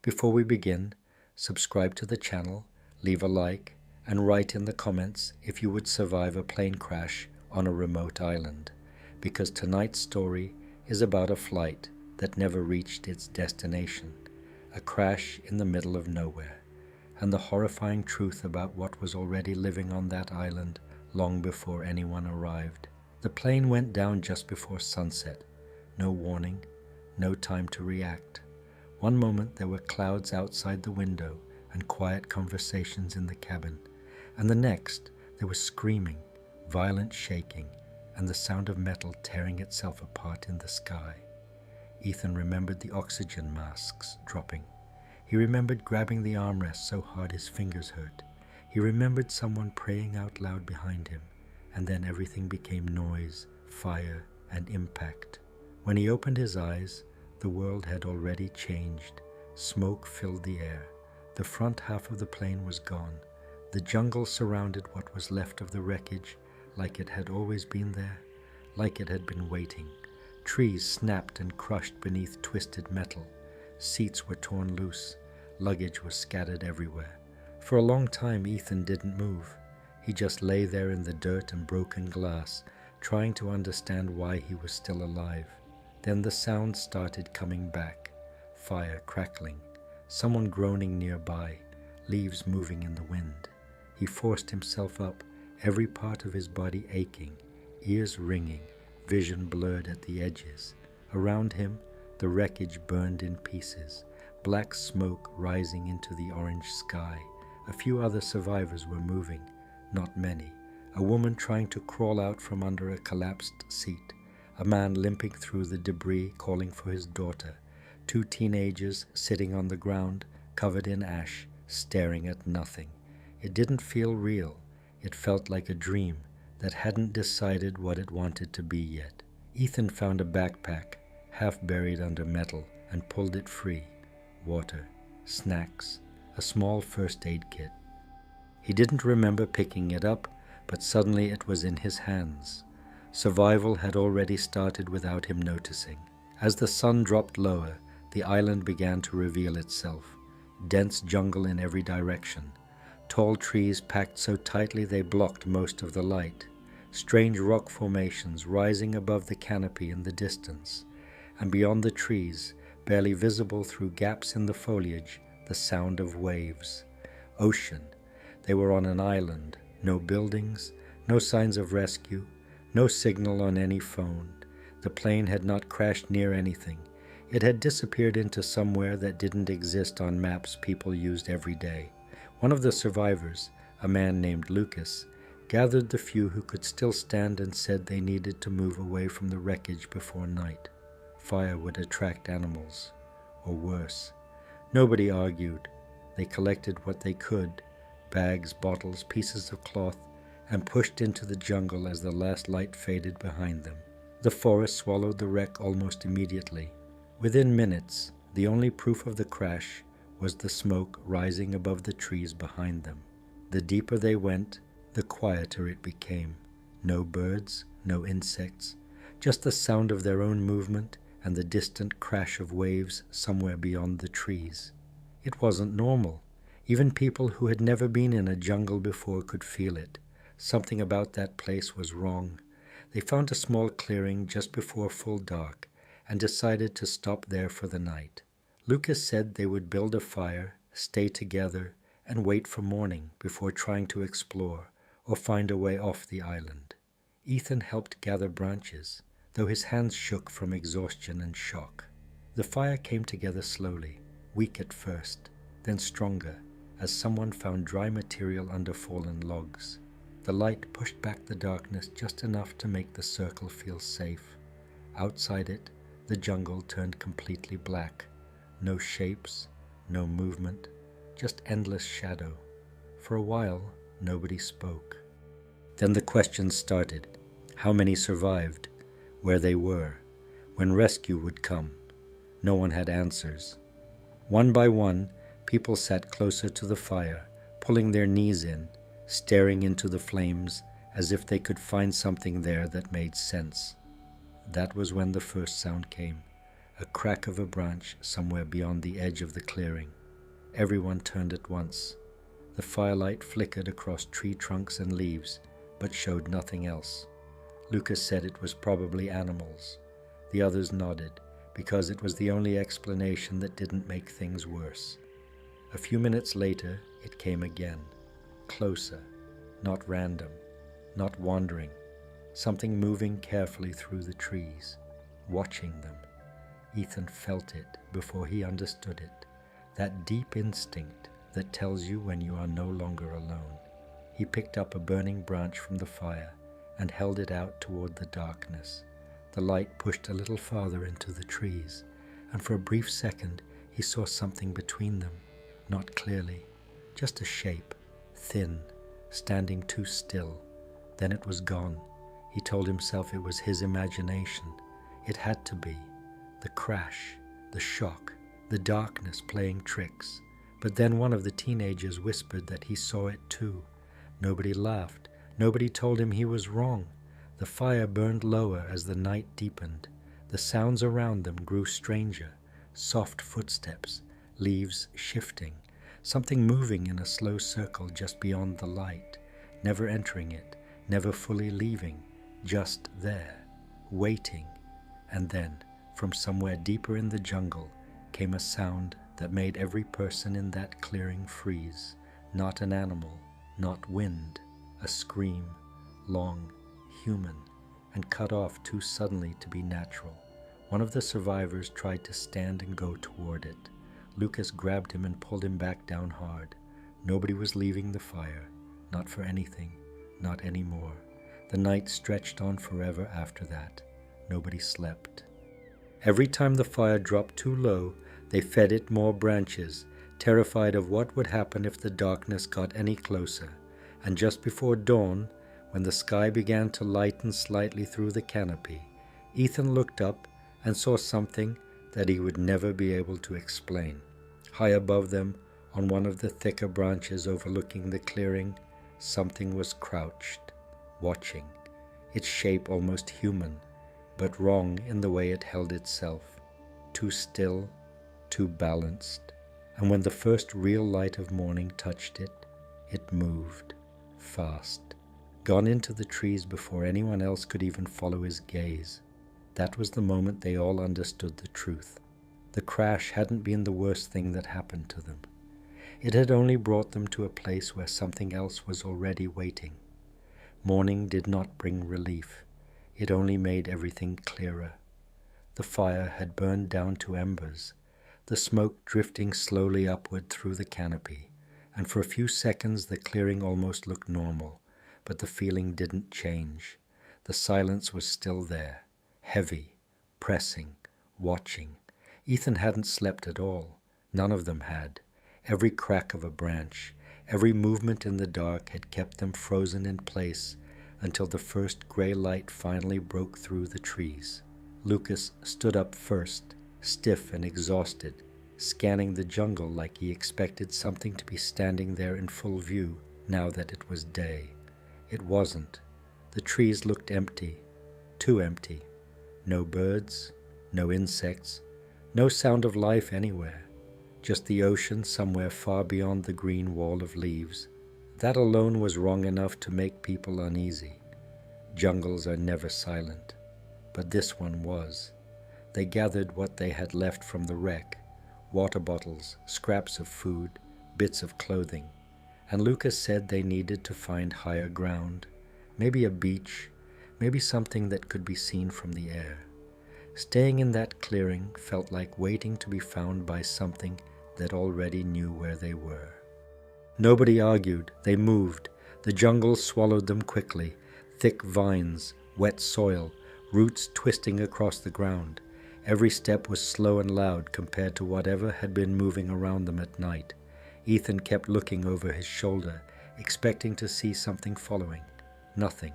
Before we begin, subscribe to the channel, leave a like, and write in the comments if you would survive a plane crash on a remote island, because tonight's story is about a flight that never reached its destination, a crash in the middle of nowhere, and the horrifying truth about what was already living on that island long before anyone arrived. The plane went down just before sunset. No warning, no time to react. One moment there were clouds outside the window and quiet conversations in the cabin, and the next there was screaming, violent shaking, and the sound of metal tearing itself apart in the sky. Ethan remembered the oxygen masks dropping. He remembered grabbing the armrest so hard his fingers hurt. He remembered someone praying out loud behind him, and then everything became noise, fire, and impact. When he opened his eyes, the world had already changed. Smoke filled the air. The front half of the plane was gone. The jungle surrounded what was left of the wreckage like it had always been there, like it had been waiting. Trees snapped and crushed beneath twisted metal. Seats were torn loose. Luggage was scattered everywhere. For a long time, Ethan didn't move. He just lay there in the dirt and broken glass, trying to understand why he was still alive. Then the sound started coming back. Fire crackling, someone groaning nearby, leaves moving in the wind. He forced himself up, every part of his body aching, ears ringing, vision blurred at the edges. Around him, the wreckage burned in pieces, black smoke rising into the orange sky. A few other survivors were moving, not many. A woman trying to crawl out from under a collapsed seat. A man limping through the debris calling for his daughter. Two teenagers sitting on the ground, covered in ash, staring at nothing. It didn't feel real. It felt like a dream that hadn't decided what it wanted to be yet. Ethan found a backpack, half buried under metal, and pulled it free. Water, snacks, a small first aid kit. He didn't remember picking it up, but suddenly it was in his hands. Survival had already started without him noticing. As the sun dropped lower, the island began to reveal itself. Dense jungle in every direction. Tall trees packed so tightly they blocked most of the light. Strange rock formations rising above the canopy in the distance. And beyond the trees, barely visible through gaps in the foliage, the sound of waves. Ocean. They were on an island. No buildings, no signs of rescue. No signal on any phone. The plane had not crashed near anything. It had disappeared into somewhere that didn't exist on maps people used every day. One of the survivors, a man named Lucas, gathered the few who could still stand and said they needed to move away from the wreckage before night. Fire would attract animals, or worse. Nobody argued. They collected what they could, bags, bottles, pieces of cloth, and pushed into the jungle as the last light faded behind them. The forest swallowed the wreck almost immediately. Within minutes, the only proof of the crash was the smoke rising above the trees behind them. The deeper they went, the quieter it became. No birds, no insects, just the sound of their own movement and the distant crash of waves somewhere beyond the trees. It wasn't normal. Even people who had never been in a jungle before could feel it. Something about that place was wrong. They found a small clearing just before full dark and decided to stop there for the night. Lucas said they would build a fire, stay together, and wait for morning before trying to explore or find a way off the island. Ethan helped gather branches, though his hands shook from exhaustion and shock. The fire came together slowly, weak at first, then stronger, as someone found dry material under fallen logs. The light pushed back the darkness just enough to make the circle feel safe. Outside it, the jungle turned completely black. No shapes, no movement, just endless shadow. For a while, nobody spoke. Then the questions started. How many survived? Where they were? When rescue would come? No one had answers. One by one, people sat closer to the fire, pulling their knees in, staring into the flames as if they could find something there that made sense. That was when the first sound came, a crack of a branch somewhere beyond the edge of the clearing. Everyone turned at once. The firelight flickered across tree trunks and leaves, but showed nothing else. Lucas said it was probably animals. The others nodded, because it was the only explanation that didn't make things worse. A few minutes later, it came again. Closer, not random, not wandering. Something moving carefully through the trees, watching them. Ethan felt it before he understood it, that deep instinct that tells you when you are no longer alone. He picked up a burning branch from the fire and held it out toward the darkness. The light pushed a little farther into the trees, and for a brief second he saw something between them, not clearly, just a shape, thin, standing too still. Then it was gone. He told himself it was his imagination. It had to be. The crash, the shock, the darkness playing tricks. But then one of the teenagers whispered that he saw it too. Nobody laughed. Nobody told him he was wrong. The fire burned lower as the night deepened. The sounds around them grew stranger. Soft footsteps, leaves shifting, something moving in a slow circle just beyond the light, never entering it, never fully leaving, just there, waiting. And then, from somewhere deeper in the jungle, came a sound that made every person in that clearing freeze. Not an animal, not wind, a scream, long, human, and cut off too suddenly to be natural. One of the survivors tried to stand and go toward it. Lucas grabbed him and pulled him back down hard. Nobody was leaving the fire, not for anything, not anymore. The night stretched on forever after that. Nobody slept. Every time the fire dropped too low, they fed it more branches, terrified of what would happen if the darkness got any closer. And just before dawn, when the sky began to lighten slightly through the canopy, Ethan looked up and saw something that he would never be able to explain. High above them, on one of the thicker branches overlooking the clearing, something was crouched, watching, its shape almost human, but wrong in the way it held itself, too still, too balanced. And when the first real light of morning touched it, it moved, fast, gone into the trees before anyone else could even follow his gaze. That was the moment they all understood the truth. The crash hadn't been the worst thing that happened to them. It had only brought them to a place where something else was already waiting. Morning did not bring relief. It only made everything clearer. The fire had burned down to embers, the smoke drifting slowly upward through the canopy, and for a few seconds the clearing almost looked normal, but the feeling didn't change. The silence was still there, heavy, pressing, watching. Ethan hadn't slept at all. None of them had. Every crack of a branch, every movement in the dark had kept them frozen in place until the first gray light finally broke through the trees. Lucas stood up first, stiff and exhausted, scanning the jungle like he expected something to be standing there in full view now that it was day. It wasn't. The trees looked empty, too empty. No birds, no insects, no sound of life anywhere. Just the ocean somewhere far beyond the green wall of leaves. That alone was wrong enough to make people uneasy. Jungles are never silent, but this one was. They gathered what they had left from the wreck, water bottles, scraps of food, bits of clothing, and Lucas said they needed to find higher ground, maybe a beach, maybe something that could be seen from the air. Staying in that clearing felt like waiting to be found by something that already knew where they were. Nobody argued. They moved. The jungle swallowed them quickly. Thick vines, wet soil, roots twisting across the ground. Every step was slow and loud compared to whatever had been moving around them at night. Ethan kept looking over his shoulder, expecting to see something following. Nothing.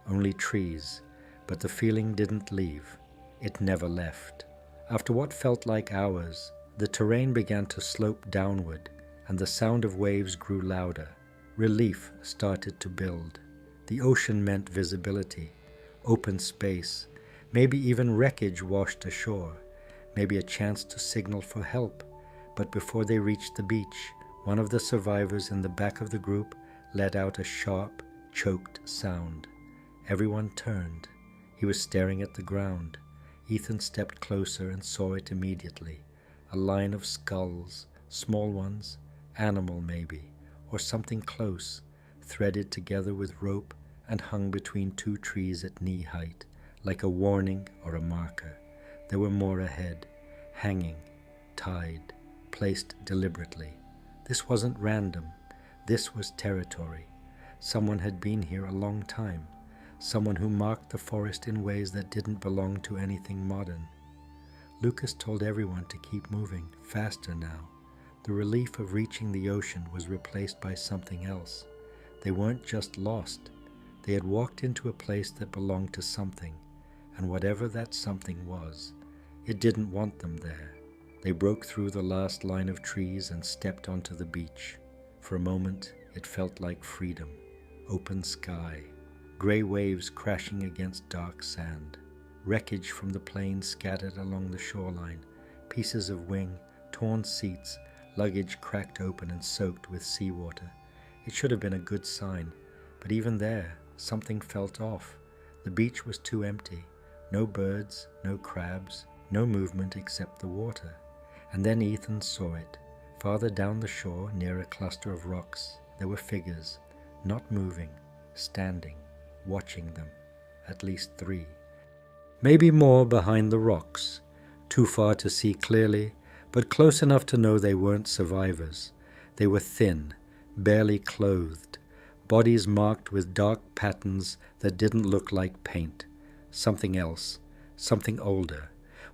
Only trees. But the feeling didn't leave. It never left. After what felt like hours, the terrain began to slope downward, and the sound of waves grew louder. Relief started to build. The ocean meant visibility, open space, maybe even wreckage washed ashore. maybe a chance to signal for help. But before they reached the beach, one of the survivors in the back of the group let out a sharp, choked sound. Everyone turned. He was staring at the ground. Ethan stepped closer and saw it immediately. A line of skulls, small ones, animal maybe, or something close, threaded together with rope and hung between two trees at knee height, like a warning or a marker. There were more ahead, hanging, tied, placed deliberately. This wasn't random. This was territory. Someone had been here a long time. Someone who marked the forest in ways that didn't belong to anything modern. Lucas told everyone to keep moving, faster now. The relief of reaching the ocean was replaced by something else. They weren't just lost. They had walked into a place that belonged to something, and whatever that something was, it didn't want them there. They broke through the last line of trees and stepped onto the beach. For a moment, it felt like freedom. Open sky, gray waves crashing against dark sand, wreckage from the plane scattered along the shoreline, pieces of wing, torn seats, luggage cracked open and soaked with seawater. It should have been a good sign, but even there, something felt off. The beach was too empty. No birds, no crabs, no movement except the water. And then Ethan saw it. Farther down the shore, near a cluster of rocks, there were figures, not moving, standing, watching them. At least 3. Maybe more behind the rocks, too far to see clearly, but close enough to know they weren't survivors. They were thin, barely clothed, bodies marked with dark patterns that didn't look like paint. Something else, something older.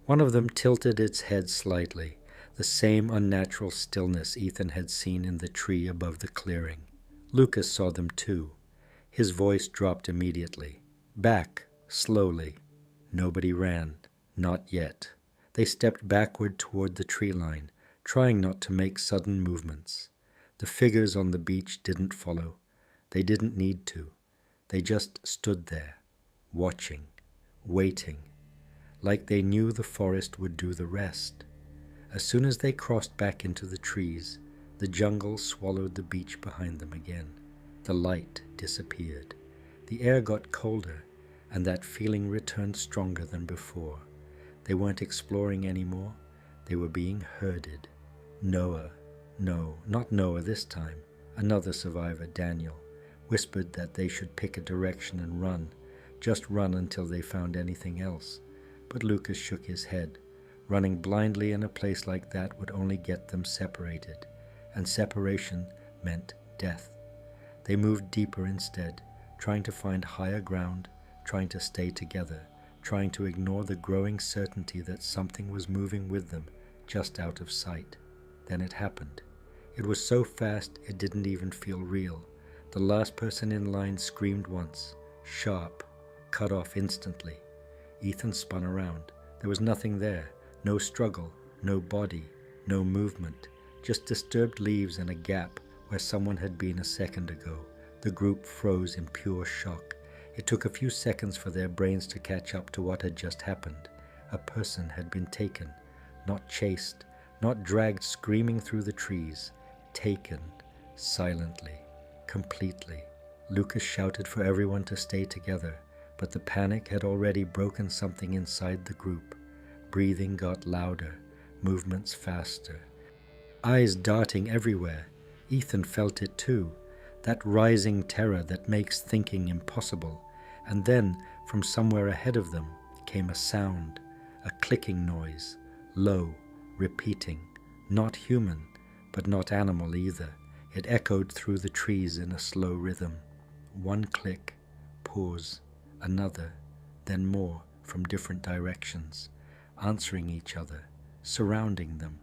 One of them tilted its head slightly, the same unnatural stillness Ethan had seen in the tree above the clearing. Lucas saw them too. His voice dropped immediately. Back, slowly. Nobody ran. Not yet. They stepped backward toward the tree line, trying not to make sudden movements. The figures on the beach didn't follow. They didn't need to. They just stood there, watching, waiting, like they knew the forest would do the rest. As soon as they crossed back into the trees, the jungle swallowed the beach behind them again. The light disappeared. The air got colder, and that feeling returned stronger than before. They weren't exploring anymore. They were being herded. Noah, no, not Noah this time, another survivor, Daniel, whispered that they should pick a direction and run, just run until they found anything else. But Lucas shook his head. Running blindly in a place like that would only get them separated, and separation meant death. They moved deeper instead, trying to find higher ground, trying to stay together, trying to ignore the growing certainty that something was moving with them, just out of sight. Then it happened. It was so fast it didn't even feel real. The last person in line screamed once, sharp, cut off instantly. Ethan spun around. There was nothing there, no struggle, no body, no movement, just disturbed leaves and a gap where someone had been a second ago. The group froze in pure shock. It took a few seconds for their brains to catch up to what had just happened. A person had been taken, not chased, not dragged screaming through the trees, taken, silently, completely. Lucas shouted for everyone to stay together, but the panic had already broken something inside the group. Breathing got louder, movements faster. Eyes darting everywhere. Ethan felt it too, that rising terror that makes thinking impossible. And then, from somewhere ahead of them, came a sound, a clicking noise, low, repeating, not human, but not animal either. It echoed through the trees in a slow rhythm. One click, pause, another, then more from different directions, answering each other, surrounding them.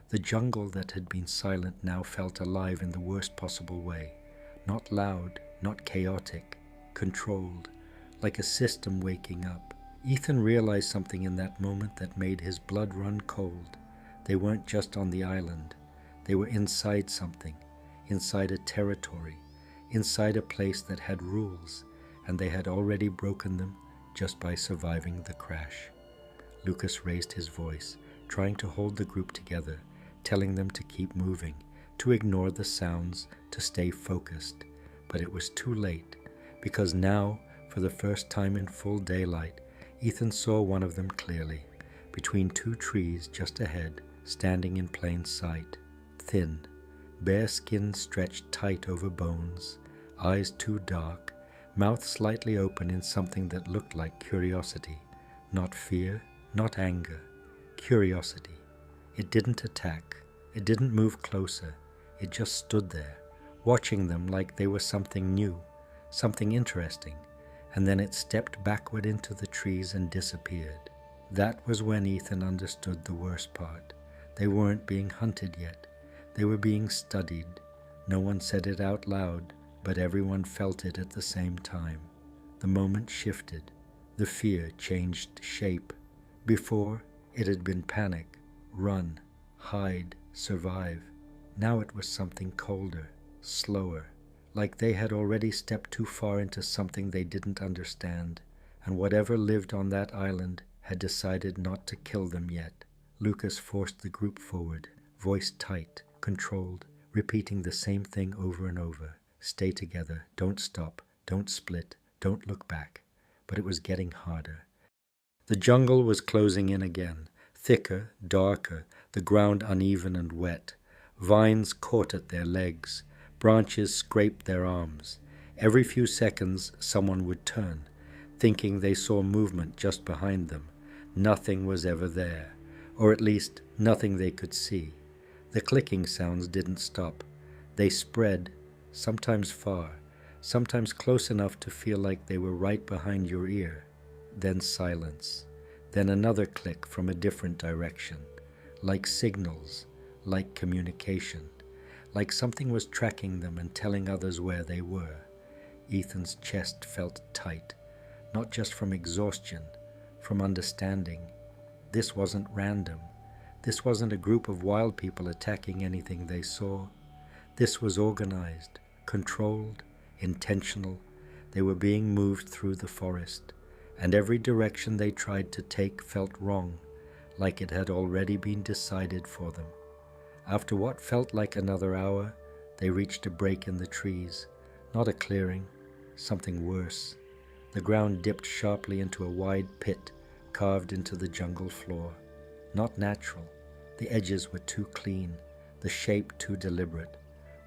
The jungle that had been silent now felt alive in the worst possible way. Not loud, not chaotic, controlled, like a system waking up. Ethan realized something in that moment that made his blood run cold. They weren't just on the island. They were inside something, inside a territory, inside a place that had rules, and they had already broken them just by surviving the crash. Lucas raised his voice. trying to hold the group together, telling them to keep moving, to ignore the sounds, to stay focused. But it was too late, because now, for the first time in full daylight, Ethan saw one of them clearly, between two trees just ahead, standing in plain sight. Thin, bare skin stretched tight over bones, eyes too dark, mouth slightly open in something that looked like curiosity. Not fear, not anger. Curiosity. It didn't attack. It didn't move closer. It just stood there, watching them like they were something new, something interesting, and then it stepped backward into the trees and disappeared. That was when Ethan understood the worst part. They weren't being hunted yet. They were being studied. No one said it out loud, but everyone felt it at the same time. The moment shifted. The fear changed shape. Before, it had been panic, run, hide, survive. Now it was something colder, slower, like they had already stepped too far into something they didn't understand, and whatever lived on that island had decided not to kill them yet. Lucas forced the group forward, voice tight, controlled, repeating the same thing over and over. Stay together, don't stop, don't split, don't look back. But it was getting harder. The jungle was closing in again, thicker, darker, the ground uneven and wet. Vines caught at their legs, branches scraped their arms. Every few seconds someone would turn, thinking they saw movement just behind them. Nothing was ever there, or at least nothing they could see. The clicking sounds didn't stop. They spread, sometimes far, sometimes close enough to feel like they were right behind your ear. Then silence. Then another click from a different direction. Like signals, like communication. Like something was tracking them and telling others where they were. Ethan's chest felt tight, not just from exhaustion, from understanding. This wasn't random. This wasn't a group of wild people attacking anything they saw. This was organized, controlled, intentional. They were being moved through the forest, and every direction they tried to take felt wrong, like it had already been decided for them. After what felt like another hour, they reached a break in the trees, not a clearing, something worse. The ground dipped sharply into a wide pit carved into the jungle floor. Not natural. The edges were too clean, the shape too deliberate.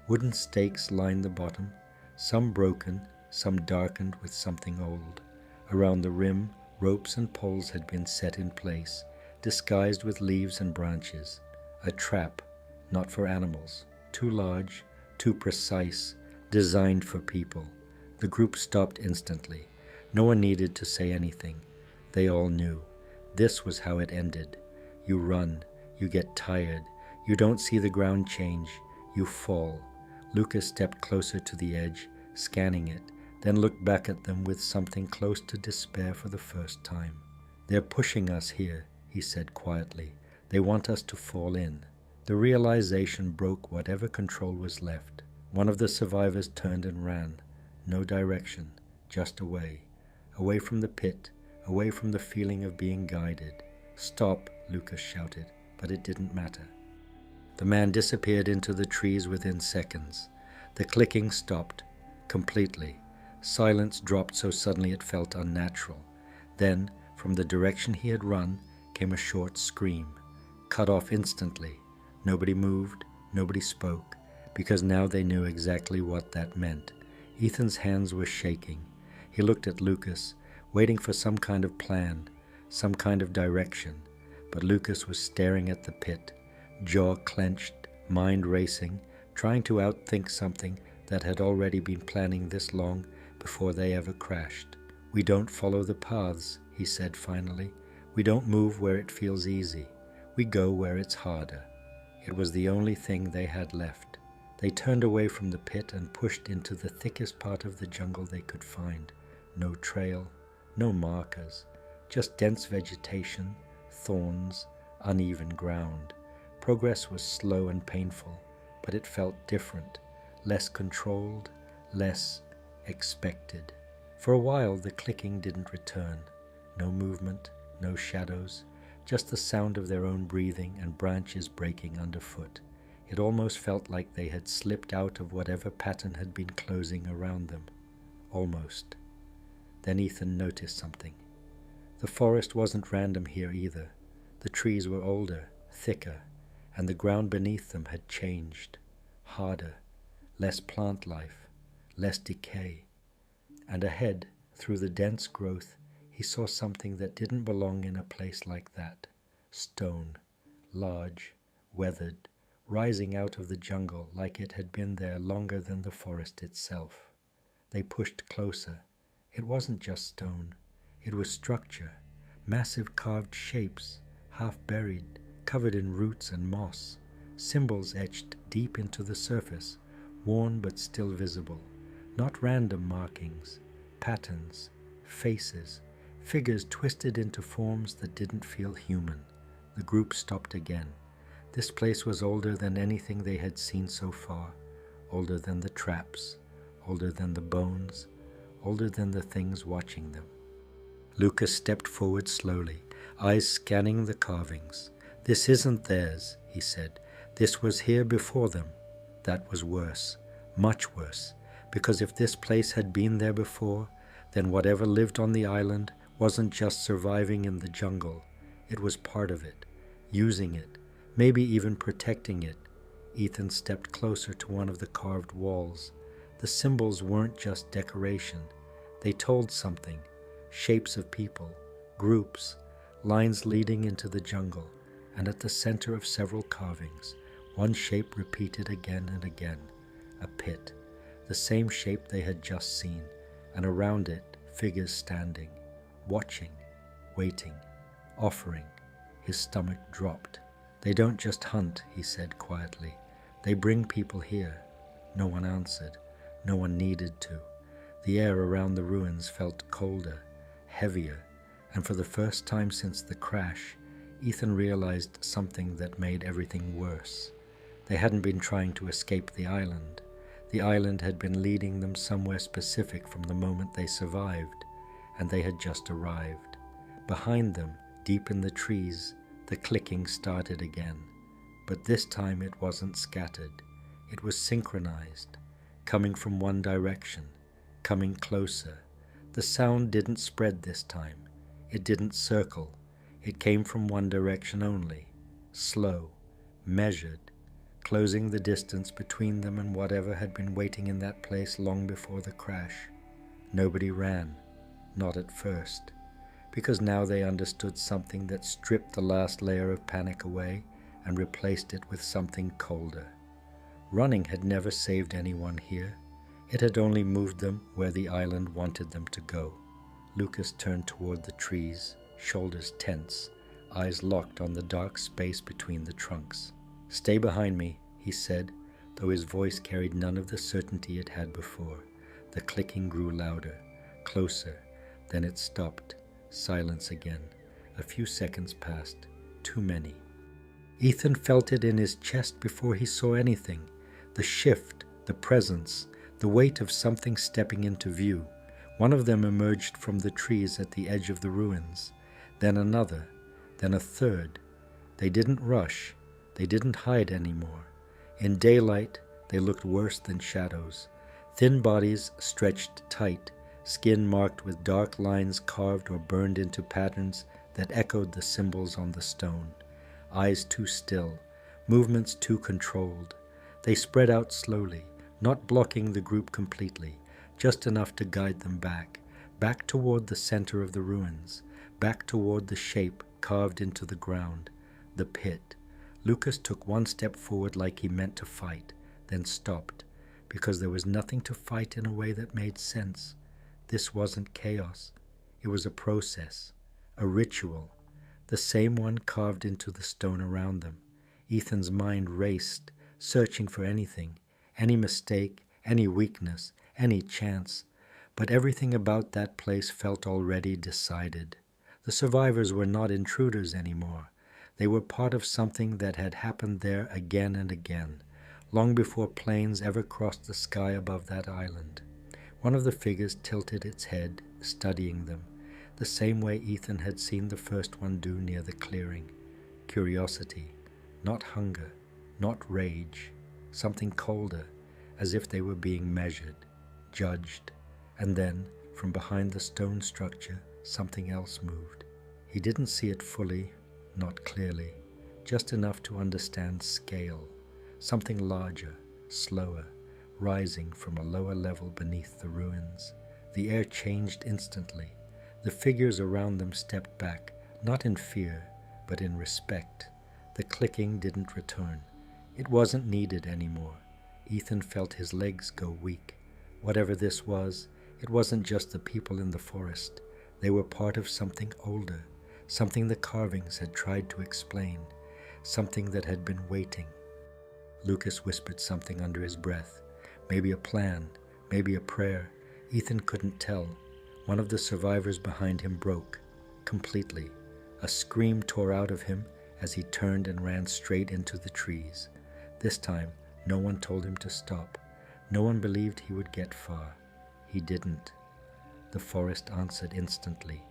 Wooden stakes lined the bottom, some broken, some darkened with something old. Around the rim, ropes and poles had been set in place, disguised with leaves and branches. A trap, not for animals, too large, too precise, designed for people. The group stopped instantly. No one needed to say anything. They all knew. This was how it ended. You run, you get tired, you don't see the ground change, you fall. Lucas stepped closer to the edge, scanning it, then looked back at them with something close to despair for the first time. "They're pushing us here," he said quietly. "They want us to fall in." The realization broke whatever control was left. One of the survivors turned and ran. No direction, just away. Away from the pit, away from the feeling of being guided. "Stop," Lucas shouted, but it didn't matter. The man disappeared into the trees within seconds. The clicking stopped, completely. Silence dropped so suddenly it felt unnatural. Then, from the direction he had run, came a short scream, cut off instantly. Nobody moved, nobody spoke, because now they knew exactly what that meant. Ethan's hands were shaking. He looked at Lucas, waiting for some kind of plan, some kind of direction, but Lucas was staring at the pit, jaw clenched, mind racing, trying to outthink something that had already been planning this long before they ever crashed. "We don't follow the paths," he said finally. "We don't move where it feels easy. We go where it's harder." It was the only thing they had left. They turned away from the pit and pushed into the thickest part of the jungle they could find. No trail, no markers, just dense vegetation, thorns, uneven ground. Progress was slow and painful, but it felt different, less controlled, less expected. For a while the clicking didn't return. No movement, no shadows, just the sound of their own breathing and branches breaking underfoot. It almost felt like they had slipped out of whatever pattern had been closing around them. Almost. Then Ethan noticed something. The forest wasn't random here either. The trees were older, thicker, and the ground beneath them had changed. Harder, less plant life, less decay. And ahead, through the dense growth, he saw something that didn't belong in a place like that. Stone, large, weathered, rising out of the jungle like it had been there longer than the forest itself. They pushed closer. It wasn't just stone. It was structure, massive carved shapes, half buried, covered in roots and moss, symbols etched deep into the surface, worn but still visible. Not random markings, patterns, faces, figures twisted into forms that didn't feel human. The group stopped again. This place was older than anything they had seen so far, older than the traps, older than the bones, older than the things watching them. Lucas stepped forward slowly, eyes scanning the carvings. "This isn't theirs," he said. "This was here before them." That was worse, much worse, because if this place had been there before, then whatever lived on the island wasn't just surviving in the jungle. It was part of it, using it, maybe even protecting it. Ethan stepped closer to one of the carved walls. The symbols weren't just decoration. They told something. Shapes of people, groups, lines leading into the jungle, and at the center of several carvings, one shape repeated again and again. A pit, the same shape they had just seen, and around it, figures standing, watching, waiting, offering. His stomach dropped. "They don't just hunt," he said quietly. "They bring people here." No one answered. No one needed to. The air around the ruins felt colder, heavier, and for the first time since the crash, Ethan realized something that made everything worse. They hadn't been trying to escape the island. The island had been leading them somewhere specific from the moment they survived, and they had just arrived. Behind them, deep in the trees, the clicking started again. But this time it wasn't scattered. It was synchronized, coming from one direction, coming closer. The sound didn't spread this time. It didn't circle. It came from one direction only, slow, measured, closing the distance between them and whatever had been waiting in that place long before the crash. Nobody ran, not at first, because now they understood something that stripped the last layer of panic away and replaced it with something colder. Running had never saved anyone here. It had only moved them where the island wanted them to go. Lucas turned toward the trees, shoulders tense, eyes locked on the dark space between the trunks. "Stay behind me," he said, though his voice carried none of the certainty it had before. The clicking grew louder, closer, then it stopped. Silence again. A few seconds passed. Too many. Ethan felt it in his chest before he saw anything. The shift, the presence, the weight of something stepping into view. One of them emerged from the trees at the edge of the ruins. Then another. Then a third. They didn't rush. They didn't hide anymore. In daylight, they looked worse than shadows. Thin bodies stretched tight, skin marked with dark lines carved or burned into patterns that echoed the symbols on the stone. Eyes too still, movements too controlled. They spread out slowly, not blocking the group completely, just enough to guide them back toward the center of the ruins, back toward the shape carved into the ground, the pit. Lucas took one step forward like he meant to fight, then stopped, because there was nothing to fight in a way that made sense. This wasn't chaos. It was a process, a ritual, the same one carved into the stone around them. Ethan's mind raced, searching for anything, any mistake, any weakness, any chance. But everything about that place felt already decided. The survivors were not intruders anymore. They were part of something that had happened there again and again, long before planes ever crossed the sky above that island. One of the figures tilted its head, studying them. the same way Ethan had seen the first one do near the clearing. Curiosity, not hunger, not rage, something colder, as if they were being measured, judged, and then, from behind the stone structure, something else moved. He didn't see it fully, not clearly, just enough to understand scale, something larger, slower, rising from a lower level beneath the ruins. The air changed instantly. The figures around them stepped back, not in fear, but in respect. The clicking didn't return. It wasn't needed anymore. Ethan felt his legs go weak. Whatever this was, it wasn't just the people in the forest. They were part of something older, something the carvings had tried to explain, something that had been waiting. Lucas whispered something under his breath. Maybe a plan, maybe a prayer. Ethan couldn't tell. One of the survivors behind him broke, completely. A scream tore out of him as he turned and ran straight into the trees. This time, no one told him to stop. No one believed he would get far. He didn't. The forest answered instantly.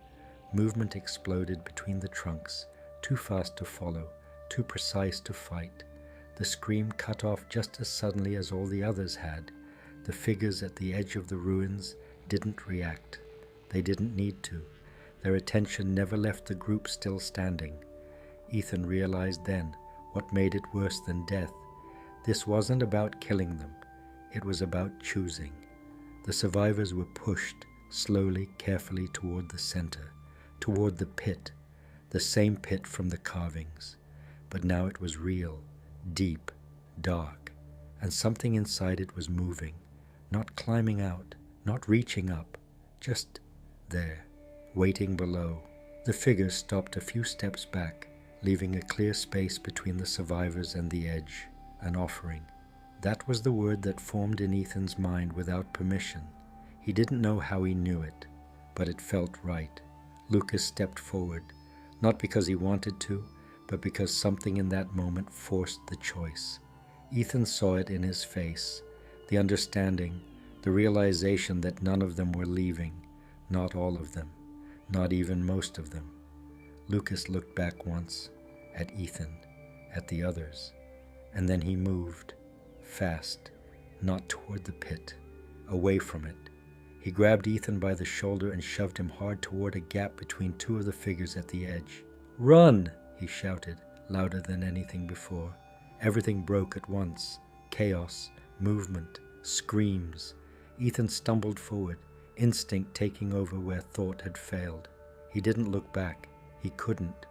Movement exploded between the trunks, too fast to follow, too precise to fight. The scream cut off just as suddenly as all the others had. The figures at the edge of the ruins didn't react. They didn't need to. Their attention never left the group still standing. Ethan realized then what made it worse than death. This wasn't about killing them. It was about choosing. The survivors were pushed, slowly, carefully toward the center, toward the pit, the same pit from the carvings. But now it was real, deep, dark, and something inside it was moving, not climbing out, not reaching up, just there, waiting below. The figures stopped a few steps back, leaving a clear space between the survivors and the edge, an offering. That was the word that formed in Ethan's mind without permission. He didn't know how he knew it, but it felt right. Lucas stepped forward, not because he wanted to, but because something in that moment forced the choice. Ethan saw it in his face, the understanding, the realization that none of them were leaving, not all of them, not even most of them. Lucas looked back once, at Ethan, at the others, and then he moved, fast, not toward the pit, away from it. He grabbed Ethan by the shoulder and shoved him hard toward a gap between two of the figures at the edge. "Run!" he shouted, louder than anything before. Everything broke at once. Chaos, movement, screams. Ethan stumbled forward, instinct taking over where thought had failed. He didn't look back. He couldn't.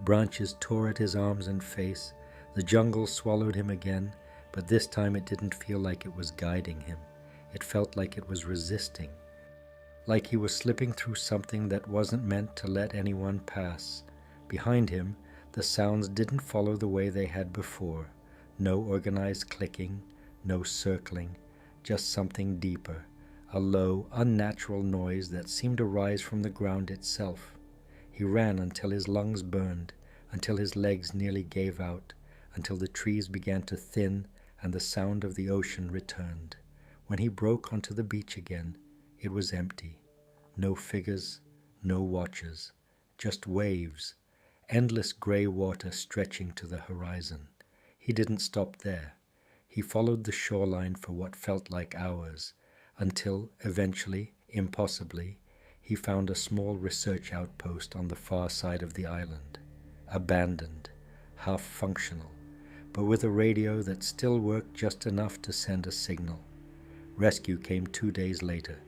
Branches tore at his arms and face. The jungle swallowed him again, but this time it didn't feel like it was guiding him. It felt like it was resisting, like he was slipping through something that wasn't meant to let anyone pass. Behind him, the sounds didn't follow the way they had before. No organized clicking, no circling, just something deeper, a low, unnatural noise that seemed to rise from the ground itself. He ran until his lungs burned, until his legs nearly gave out, until the trees began to thin and the sound of the ocean returned. When he broke onto the beach again, it was empty. No figures, no watchers, just waves, endless gray water stretching to the horizon. He didn't stop there. He followed the shoreline for what felt like hours, until, eventually, impossibly, he found a small research outpost on the far side of the island, abandoned, half-functional, but with a radio that still worked just enough to send a signal. Rescue came 2 days later.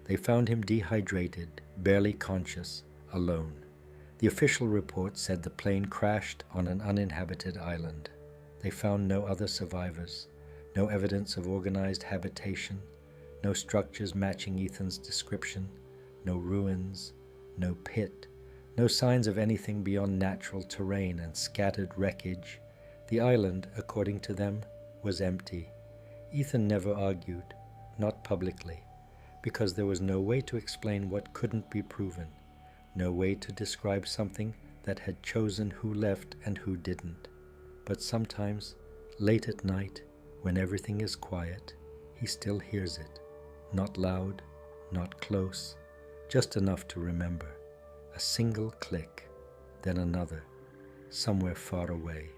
They found him dehydrated, barely conscious, alone. The official report said the plane crashed on an uninhabited island. They found no other survivors, no evidence of organized habitation, no structures matching Ethan's description, no ruins, no pit, no signs of anything beyond natural terrain and scattered wreckage. The island, according to them, was empty. Ethan never argued, not publicly, because there was no way to explain what couldn't be proven, no way to describe something that had chosen who left and who didn't. But sometimes, late at night, when everything is quiet, he still hears it, not loud, not close, just enough to remember. A single click, then another, somewhere far away,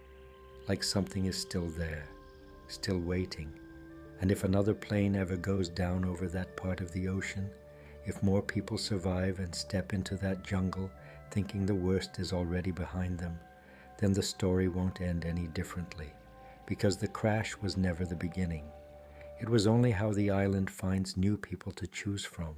like something is still there, still waiting. And if another plane ever goes down over that part of the ocean, if more people survive and step into that jungle thinking the worst is already behind them, then the story won't end any differently, because the crash was never the beginning. It was only how the island finds new people to choose from,